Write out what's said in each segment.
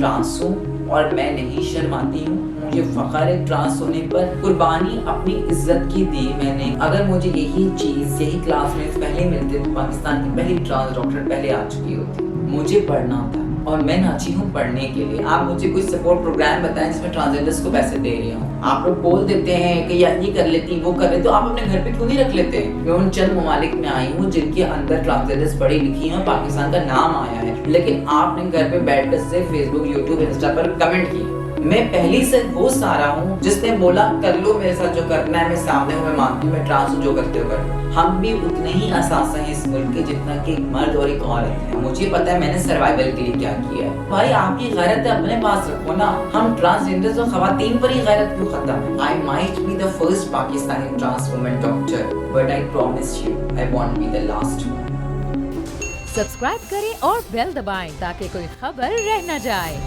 Trans हूँ और मैं नहीं शर्माती हूँ। मुझे फख्र है ट्रांस होने पर। कुर्बानी अपनी इज्जत की दी मैंने। अगर मुझे यही चीज़ यही क्लासमेट्स पहले मिलते तो पाकिस्तान की पहली ट्रांस डॉक्टर पहले आ चुकी होती। मुझे पढ़ना था और मैं नाची हूँ पढ़ने के लिए। आप मुझे कोई सपोर्ट प्रोग्राम बताएं जिसमें ट्रांसजेंडर्स को पैसे दे रहे हो। आप लोग बोल देते हैं कि यार ये कर लेती वो कर लेती, तो आप अपने घर पे क्यों नहीं रख लेते? मैं उन चंद ममालिक में आई हूँ जिनके अंदर ट्रांसजेंडर्स पढ़ी लिखी हैं और पाकिस्तान का नाम आया है, लेकिन आपने घर पे बैठ कर सिर्फ फेसबुक यूट्यूब इंस्टा पर कमेंट किए। मैं पहली से वो सारा हूँ जिसने बोला कर लो मेरे साथ जो करना है, मैं सामने हूँ, मैं मानती हूँ, मैं ट्रांस हूँ, जो करते हो कर लो। हम भी उतने ही असास हैं इस मुल्क के जितना कि एक मर्द और एक औरत है। मुझे पता है मैंने सर्वाइवल के लिए क्या किया है। भाई आपकी गैरत अपने पास रखो ना। हम ट्रांसजेंडर्स और खवातीन पर ही गैरत क्यों खत्म है? I might be the first Pakistani trans woman doctor, but I promise you I won't be the last one. Subscribe करें और बेल दबाएं ताकि कोई खबर रह न जाए।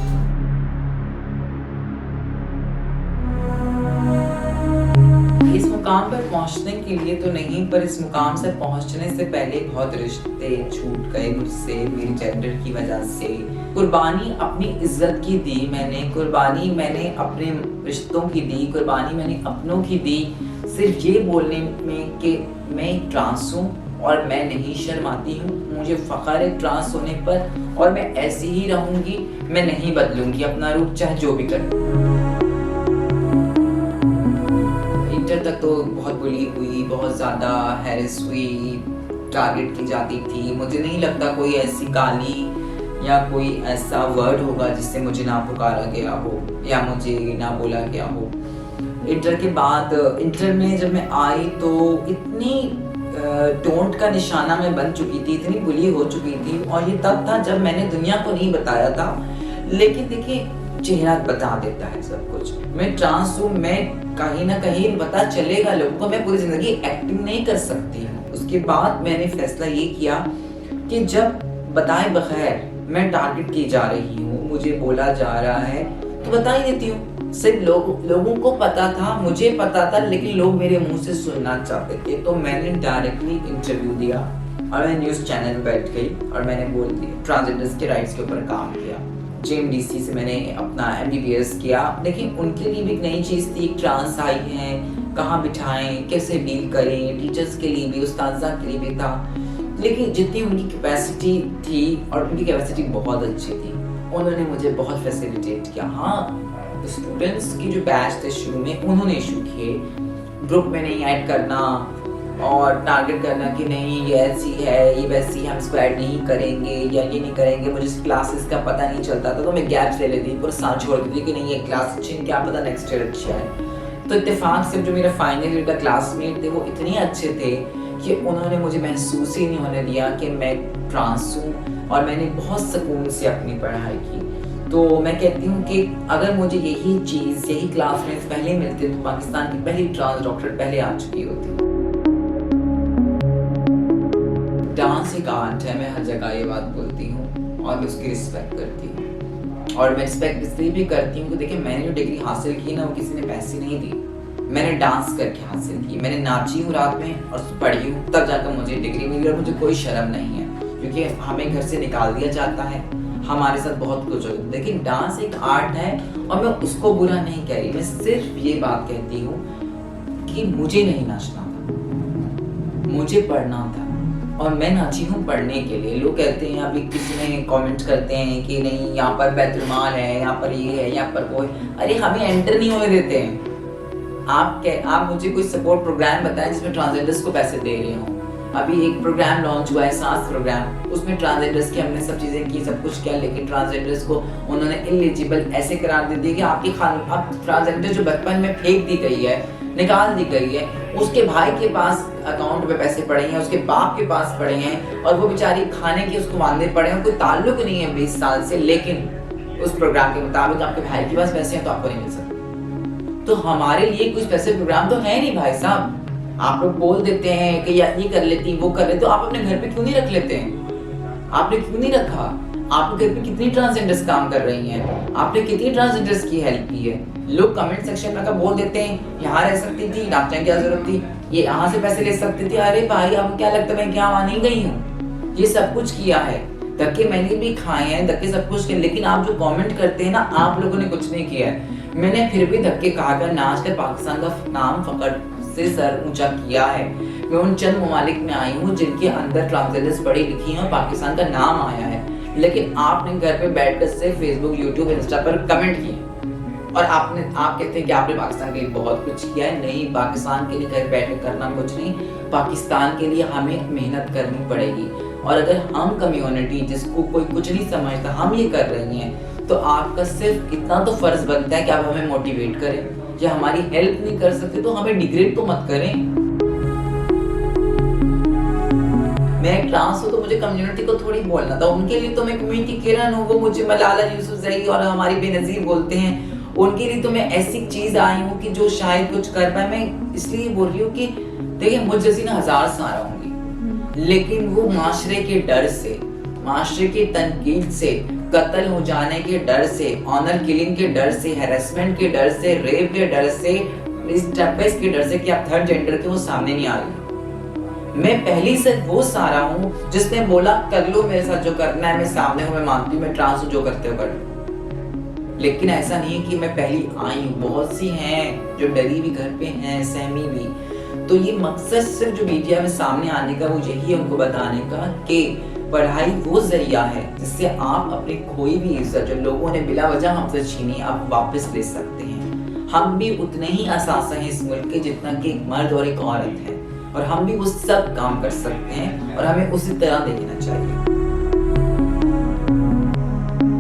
इस मुकाम पर पहुंचने के लिए तो नहीं, पर इस मुकाम से पहुंचने से पहले बहुत रिश्ते छूट गए मुझसे मेरी जेंडर की वजह से। कुर्बानी अपनी इज्जत की दी मैंने, कुर्बानी मैंने अपने रिश्तों की दी, कुर्बानी मैंने अपनों की दी, सिर्फ ये बोलने में कि मैं ट्रांस हूँ और मैं नहीं शर्माती हूँ। मुझे फख्र है ट्रांस होने पर और मैं ऐसी ही रहूंगी, मैं नहीं बदलूंगी अपना रूप चाहे जो भी करूँ। तक तो बहुत बुली हुई, बहुत ज़्यादा हैरेस हुई, टारगेट की जाती थी। मुझे नहीं लगता कोई ऐसी गाली या कोई ऐसा वर्ड होगा जिससे मुझे ना पुकारा गया हो या मुझे ना बोला गया हो। इंटर के बाद इंटर में जब मैं आई तो इतनी टोंट का निशाना मैं बन चुकी थी, इतनी बुली हो चुकी थी, और ये तब था जब मैंने दुनिया को नहीं बताया था। लेकिन देखिए चेहरा बता देता है सब कुछ। मैं ट्रांस हूँ, मैं कहीं ना कहीं पता चलेगा लोगों को। मैं पूरी जिंदगी एक्टिंग नहीं कर सकती हूँ। उसके बाद मैंने फैसला ये किया कि जब बताए बगैर मैं टारगेट की जा रही हूँ, मुझे बोला जा रहा है, तो बता ही देती हूँ। सिर्फ लोगों को पता था, मुझे पता था, लेकिन लोग मेरे मुंह से सुनना चाहते थे, तो मैंने डायरेक्टली इंटरव्यू दिया और मैं न्यूज़ चैनल में बैठ गई और मैंने बोल दिया। ट्रांसजेंडर्स के राइट्स के ऊपर काम किया। JMDC से मैंने अपना MBBS किया। लेकिन उनके लिए भी एक नई चीज़ थी, ट्रांस आई हैं, कहाँ बिठाएं, कैसे डील करें, टीचर्स के लिए भी, उस्ताज़ा के लिए भी था। लेकिन जितनी उनकी कैपेसिटी थी, और उनकी कैपेसिटी बहुत अच्छी थी, उन्होंने मुझे बहुत फैसिलिटेट किया। हाँ, स्टूडेंट्स की जो बैच थे शुरू में, उन्होंने इशू किए ग्रुप में नहीं ऐड करना और टारगेट करना कि नहीं ये ऐसी है, ये वैसी, हम इसको ऐड नहीं करेंगे या ये नहीं करेंगे। मुझे क्लासेस का पता नहीं चलता था तो मैं गैप्स ले लेती, पूरा साल छोड़ देती कि नहीं ये क्लास अच्छी, क्या पता नेक्स्ट ईयर अच्छा है। तो इत्तेफाक से जो मेरा फाइनल ईयर का क्लासमेट थे वो इतने अच्छे थे कि उन्होंने मुझे महसूस ही नहीं होने दिया कि मैं ट्रांस हूँ, और मैंने बहुत सुकून से अपनी पढ़ाई की। तो मैं कहती हूँ कि अगर मुझे यही चीज़ यही क्लासमेट्स पहले मिलते तो पाकिस्तान की पहली ट्रांस डॉक्टर पहले आ चुकी होती। डांस एक आर्ट है, मैं हर जगह ये बात बोलती हूँ और मैं उसकी रिस्पेक्ट करती हूँ। और मैं रिस्पेक्ट इसलिए भी करती हूँ कि देखिए मैंने जो डिग्री हासिल की ना वो किसी ने पैसे नहीं दी, मैंने डांस करके हासिल की। मैंने नाची हूँ रात में और पढ़ी हूँ, तब जाकर मुझे डिग्री मिली। और मुझे कोई शर्म नहीं है क्योंकि हमें घर से निकाल दिया जाता है, हमारे साथ बहुत कुछ होता है। लेकिन डांस एक आर्ट है और मैं उसको बुरा नहीं कह रही, मैं सिर्फ ये बात कहती हूँ कि मुझे नहीं नाचना था, मुझे पढ़ना था और मैं नाची हूँ पढ़ने के लिए। लोग कहते हैं, अभी किसी ने कमेंट करते हैं कि नहीं यहाँ पर बैतुल माल है, यहाँ पर ये है, यहाँ पर वो है। अरे हमें एंटर नहीं होने देते हैं। आप मुझे कोई सपोर्ट प्रोग्राम बताएं जिसमें ट्रांसजेंडर्स को पैसे दे रहे हो। अभी एक प्रोग्राम लॉन्च हुआ है, सांस प्रोग्राम, उसमें ट्रांसजेंडर्स की हमने सब चीज़ें की, सब कुछ किया, लेकिन ट्रांसजेंडर्स को उन्होंने इलिजिबल ऐसे करार दे दिया कि आपकी अब ट्रांसजेंडर जो बचपन में फेंक दी गई है, निकाल दी गई है, उसके भाई के पास अकाउंट पे पैसे पड़े हैं, उसके बाप के पास पड़े हैं, और वो बेचारी खाने के उसको वांदे पड़े हैं, कोई ताल्लुक नहीं है 20 साल से। लेकिन उस प्रोग्राम के मुताबिक आपके भाई के पास पैसे हैं तो आपको नहीं मिल सकते। तो हमारे लिए कुछ पैसे प्रोग्राम तो है नहीं भाई साहब। आप लोग बोल देते हैं कि यार ये कर लेती वो कर लेती, तो आप अपने घर पे क्यों नहीं रख लेते हैं? आपने क्यों नहीं रखा? आपके घर पे कितनी ट्रांसजेंडर्स काम कर रही हैं? आपने कितनी ट्रांसजेंडर्स की हेल्प की है? लोग कमेंट सेक्शन में बोल देते हैं यहाँ रह सकती थी, नाचने की क्या जरूरत थी, ये यहाँ से पैसे ले सकती थी। अरे भाई आपको क्या लगता है मैं क्या वहाँ नहीं गई हूँ? ये सब कुछ किया है। धक्के मैंने भी खाए हैं, धक्के सब कुछ किए, लेकिन आप जो कमेंट करते हैं ना, आप लोगों ने कुछ नहीं किया है। मैंने फिर भी धक्के खाकर नाच कर पाकिस्तान का नाम फखर से सर ऊंचा किया है। मैं उन चंद ममालिक में आई हूँ जिनके अंदर ट्रांसजेंडर्स पढ़ी लिखी हैं और पाकिस्तान का नाम आया है, लेकिन आपने घर पे बैठकर सिर्फ फेसबुक, यूट्यूब, इंस्टा पर कमेंट किए और आप कहते हैं कि आपने पाकिस्तान के लिए बहुत कुछ किया है। नहीं, पाकिस्तान के लिए घर बैठकर करना कुछ नहीं, पाकिस्तान के लिए हमें मेहनत करनी पड़ेगी। और अगर हम कम्युनिटी जिसको कोई कुछ नहीं समझता हम ये कर रही हैं, तो आपका सिर्फ इतना तो फर्ज बनता है कि आप हमें मोटिवेट करें, या हमारी हेल्प नहीं कर सकते तो हमें डिग्रेड तो मत करें। मैं ट्रांस हूँ तो मुझे कम्युनिटी को थोड़ी बोलना था, उनके लिए तो मैं कम्युनिटी किरण हूँ, वो मुझे मलाला यूसुफजई और हमारी बेनज़ीर बोलते हैं, उनके लिए तो मैं ऐसी चीज आई हूँ कि जो शायद कुछ कर पाए। मैं इसलिए बोल रही हूँ कि देखिए, मुझ जैसी ना हजार सारा होंगी, लेकिन वो माशरे के डर से, माशरे की तनकीद से, कत्ल हो जाने के डर से, ऑनर किलिंग के डर से, हैरेसमेंट के डर से, रेप के डर से, इस टप्पेस के डर से कि आप थर्ड जेंडर के, वो सामने नहीं आ रही। मैं पहली से वो सारा हूँ जिसने बोला कर लो मेरे साथ जो करना है, मैं सामने हूँ, मैं मानती हूँ, मैं ट्रांस हूँ, जो करते हो कर लो। लेकिन ऐसा नहीं है कि मैं पहली आई हूँ, बहुत सी हैं जो डरी भी घर पे हैं, सहमी भी। तो ये मकसद सिर्फ जो मीडिया में सामने आने का वो यही है, उनको बताने का कि पढ़ाई वो जरिया है जिससे आप अपनी कोई भी इज्जत जो लोगों ने बिला वजह हमसे छीनी, आप वापस ले सकते हैं। हम भी उतने ही असास हैं इस मुल्क के जितना कि एक मर्द और एक औरत है, और हम भी वो सब काम कर सकते हैं और हमें उसी तरह देखना चाहिए।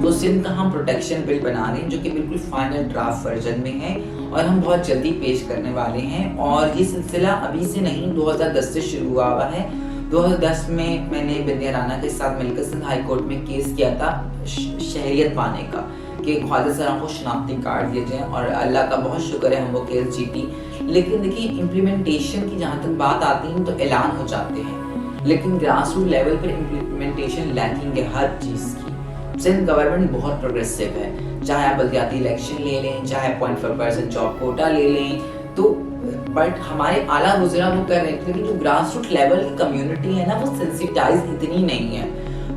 तो सिंध का हम प्रोटेक्शन बिल बना रहे हैं जो कि बिल्कुल फाइनल ड्राफ्ट वर्जन में है और हम बहुत जल्दी पेश करने वाले हैं। और ये सिलसिला अभी से नहीं, 2010 से शुरू हुआ है। 2010 में मैंने बिंदिया राना के साथ मिलकर सिंध हाई कोर्ट में केस किया था शहरियत पाने का, कि ख्वाजा सराफ को शनाख्ती कार्ड दिए जाएं, और अल्लाह का बहुत शुक्र है हम वो केस जीती। लेकिन देखिए, इम्प्लीमेंटेशन की जहाँ तक बात आती है तो ऐलान हो जाते हैं, लेकिन ग्रास रूट लेवल पर इम्प्लीमेंटेशन लैकिंग है हर चीज़ की। सिंध गवर्नमेंट बहुत प्रोग्रेसिव है, चाहे आप बल्दियाती इलेक्शन ले लें, चाहे 0.5% जॉब कोटा ले लें, तो बट हमारे आला गुजरा वो कर रहे हैं, लेकिन जो ग्रास रूट लेवल की कम्युनिटी है ना, वो सेंसिटाइज इतनी नहीं है,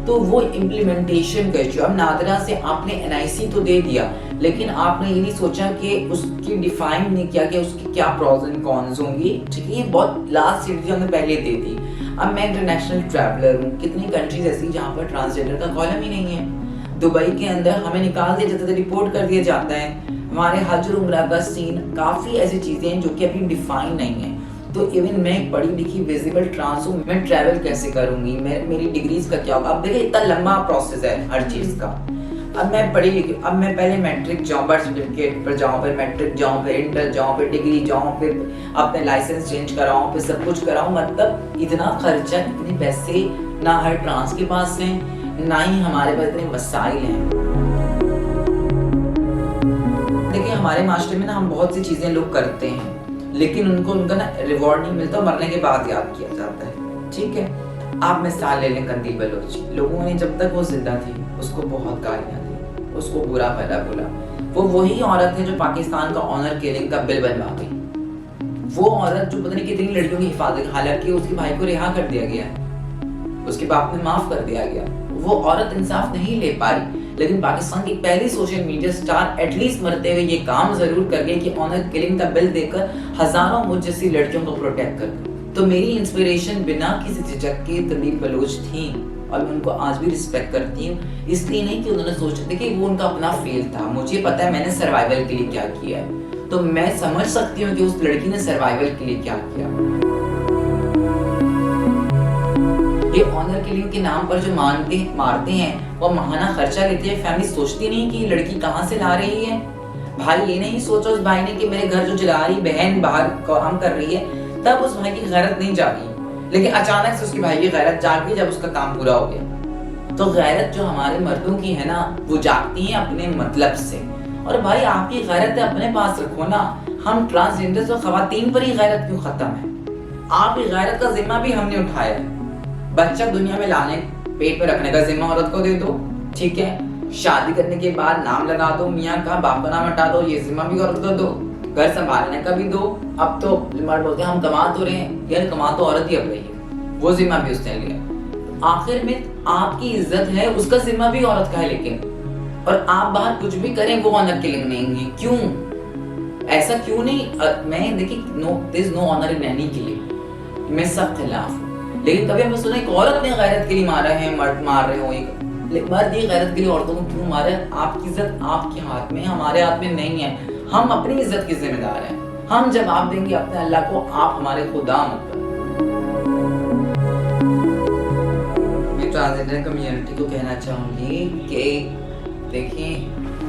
तो वो इम्प्लीमेंटेशन का इशू। अब नादरा से आपने NIC तो दे दिया, लेकिन आपने ये नहीं सोचा कि उसकी डिफाइन नहीं किया कि उसकी क्या प्रॉज एंड कॉन्स होंगी। ठीक है, ये बहुत लास्ट सीट हमने पहले दे दी। अब मैं इंटरनेशनल ट्रैवलर हूँ, कितनी कंट्रीज ऐसी जहाँ पर ट्रांसजेंडर का कॉलम ही नहीं है। दुबई के अंदर हमें निकाल दिया जाता है, रिपोर्ट कर दिया जाता है। हमारे हज और उम्रा का सीन, काफ़ी ऐसी चीज़ें हैं जो कि अभी डिफाइन नहीं है। तो इवन मैं एक पढ़ी लिखी विजिबल ट्रांस हूँ, मैं ट्रैवल कैसे करूँगी, मेरी डिग्रीज का क्या होगा। अब देखिए, इतना लंबा प्रोसेस है हर चीज़ का। अब मैं पढ़ी लिखी, अब मैं पहले मैट्रिक जाऊँ, बर्थ सर्टिफिकेट पर जाऊँ, फिर मैट्रिक जाऊँ, फिर इंटर जाऊँ, फिर डिग्री जाऊँ, फिर अपने लाइसेंस चेंज कराऊँ, फिर सब कुछ कराऊँ। मतलब इतना खर्चा, इतने पैसे ना हर ट्रांस के पास हैं, ना ही हमारे पास इतने वसाइल हैं। देखिए, हमारे माशरे में ना हम बहुत सी चीज़ें लोग करते हैं, लेकिन उनका ना रिवॉर्ड नहीं मिलता, मरने के बाद याद किया जाता है। ठीक है, आप मिसाल ले लें कंदील बलोच, लोगों ने जब तक वो जिंदा थी उसको बहुत गालियाँ दी, उसको बुरा भला बोला। वो वही औरत है जो पाकिस्तान का ऑनर किलिंग का बिल बनवा गई। वो औरत जो पता नहीं कितनी लड़कियों की हिफाजत, हालांकि उसके भाई को रिहा कर दिया गया, उसके बाप ने माफ कर दिया गया, वो औरत इंसाफ नहीं ले पाई। लेकिन पाकिस्तान की पहली सोशल मीडिया स्टार एटलीस्ट मरते हुए ये काम जरूर कर गए कि ऑनर किलिंग का बिल देकर हजारों मुझ जैसी लड़कियों को प्रोटेक्ट कर दे। तो मेरी इंस्पिरेशन बिना किसी झिझक के कंदील बलोच थी, और मैं उनको आज भी रिस्पेक्ट करती हूँ। इसलिए नहीं कि उन्होंने सोचा, देखिए वो उनका अपना फेल था, मुझे पता है मैंने सर्वाइवल के लिए क्या किया है, तो मैं समझ सकती हूँ कि उस लड़की ने सर्वाइवल के लिए क्या किया। ये ऑनर किलिंग के नाम पर जो मारते हैं, वो महाना खर्चा लेते हैं। फैमिली सोचती नहीं कि लड़की कहाँ से ला रही है। भाई ये नहीं सोचा उस भाई ने कि मेरे घर जो जला रही बहन बाहर काम कर रही है, तब उस भाई की गैरत नहीं जागी, लेकिन अचानक से उसके भाई की गैरत जाग गई जब उसका काम पूरा हो गया। तो गैरत जो हमारे मर्दों की है ना, वो जागती है अपने मतलब से। और भाई आपकी गैरत अपने पास रखो ना। हम ट्रांसजेंडर तो खवातीन पर ही गैरत क्यों खत्म है? आपकी गैरत का जिम्मा भी हमने उठाया है। बच्चा दुनिया में लाने, पेट पे रखने का जिम्मा औरत को दे दो, ठीक है। शादी करने के बाद नाम लगा दो मियाँ का, बाप का नाम हटा दो, ये जिम्मा भी औरत को दो। घर संभालने का भी दो। अब तो मर्द बोलते हैं हम कमा तो रहे हैं, यार कमा तो औरत ही अब रही है, वो जिम्मा भी उसने लिया। आखिर में आपकी इज्जत है, उसका जिम्मा भी औरत का है। लेकिन और आप बाहर कुछ भी करें वो ऑनर किलिंग नहीं है। क्यों ऐसा क्यों नहीं? मैं देखिए, there is no honour in any killing, मैं सब खिलाफ हूँ। लेकिन कभी हमने सुना एक औरत ने गैरत के लिए मारा है, मर्द मार रहे हो, एक मर्द ये गैरत के लिए औरतों को क्यों मारे? आपकी इज्जत आपके हाथ में, हमारे हाथ में नहीं है। हम अपनी इज्जत के जिम्मेदार हैं, हम जवाब देंगे अपने अल्लाह को। आप हमारे खुदा मत बनो। मैं ट्रांसजेंडर कम्युनिटी को कहना चाहूंगी कि देखिए,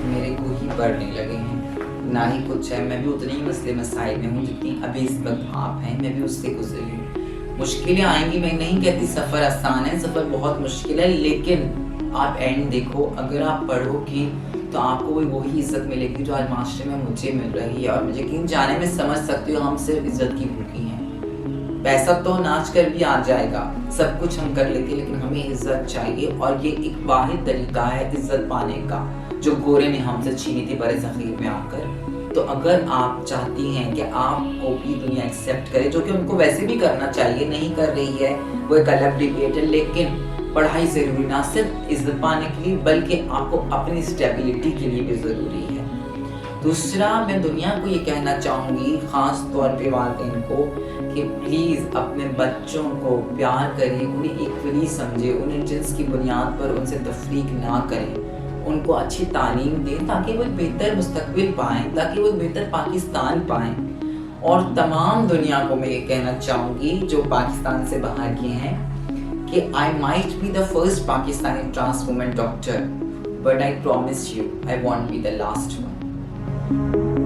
मेरे को ही बढ़ने लगे हैं, ना ही कुछ है। मैं भी उतनी ही मसले मसाइल में हूँ जितनी अभी इस वक्त आप हैं। मैं भी उससे गुजरी हूँ। मुश्किलें आएंगी, मैं नहीं कहती सफ़र आसान है, सफ़र बहुत मुश्किल है। लेकिन आप एंड देखो, अगर आप पढ़ोगी तो आपको वही इज्जत मिलेगी जो आज माशरे में मुझे मिल रही है। और मुझे यकीन जाने में समझ सकती हो, हम सिर्फ इज्जत की भूखी हैं। पैसा तो नाच कर भी आ जाएगा, सब कुछ हम कर लेते, लेकिन हमें इज्जत चाहिए। और ये एक वाहिद तरीका है इज्जत पाने का, जो गोरे ने हमसे छीनी थी बड़े ज़ख़ीर में आकर। तो अगर आप चाहती हैं कि आपको भी दुनिया एक्सेप्ट करे, जो कि उनको वैसे भी करना चाहिए, नहीं कर रही है, वो एक अलग डिबेट है। लेकिन पढ़ाई ज़रूरी, ना सिर्फ इज्जत पाने के लिए बल्कि आपको अपनी स्टेबिलिटी के लिए भी ज़रूरी है। दूसरा, मैं दुनिया को ये कहना चाहूँगी, ख़ास तौर पे वालिदैन को, कि प्लीज़ अपने बच्चों को प्यार करें, उन्हें इक्वली समझें, उन्हें जिन्स की बुनियाद पर उनसे तफरीक ना करें, उनको अच्छी तालीम दें ताकि वो एक बेहतर मुस्तकबिल पाएँ, ताकि वो एक बेहतर पाकिस्तान पाएँ। और तमाम दुनिया को मैं ये कहना चाहूँगी जो पाकिस्तान से बाहर के हैं कि I might be the first Pakistani trans woman doctor, but I promise you I won't be the last one.